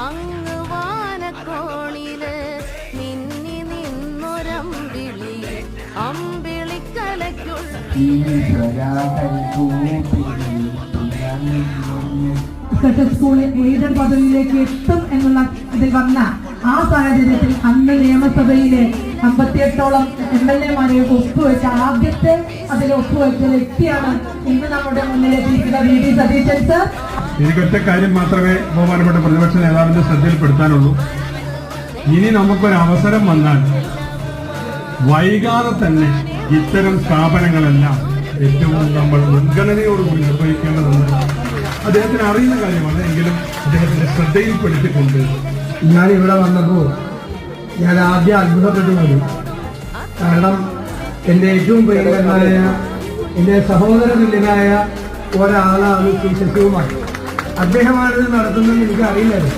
അങ്ങ് വാനക്കോണില് മിന്നി നിന്നൊരമ്പിളി അമ്പിളിക്കലയ്ക്കുള്ള school aided പദവിയിലേക്ക് എത്തും എന്നുള്ള ഇതിൽ വന്ന ആ സാഹചര്യത്തിൽ അന്ന് നിയമസഭയിലെ 58ഓളം MLA-മാരെ ഒപ്പുവെച്ച ആദ്യത്തെ അതിൽ ഒപ്പുവെച്ച വ്യക്തിയാണ് ഇന്ന് നമ്മുടെ മുന്നിലെത്തിയിരിക്കുന്ന VD സതീശൻ സർ. എനിക്കൊറ്റ കാര്യം മാത്രമേ ബഹുമാനപ്പെട്ട പ്രതിപക്ഷ നേതാവിന്റെ ശ്രദ്ധയിൽപ്പെടുത്താനുള്ളൂ. ഇനി നമുക്കൊരു അവസരം വന്നാൽ വൈകാതെ തന്നെ ഇത്തരം സ്ഥാപനങ്ങളെല്ലാം ഏറ്റവും നമ്മൾ മുൻഗണനയോടുകൂടി നിർവഹിക്കേണ്ടതുണ്ട്. അദ്ദേഹത്തിന് അറിയുന്ന കാര്യമാണ്, എങ്കിലും അദ്ദേഹത്തിന്റെ ശ്രദ്ധയിൽപ്പെടുത്തിക്കൊണ്ട് ഞാൻ ഇവിടെ വന്നപ്പോൾ ഞാൻ ആദ്യം അത്ഭുതപ്പെട്ടു പോയി. കാരണം എൻ്റെ ഏറ്റവും പ്രിയങ്കരനായ എൻ്റെ സഹോദര തുല്യനായ ഒരാളാണ് ശ്രീ ശശികുമാർ. അദ്ദേഹമാണിത് നടത്തുന്നതെന്ന് എനിക്ക് അറിയില്ലായിരുന്നു.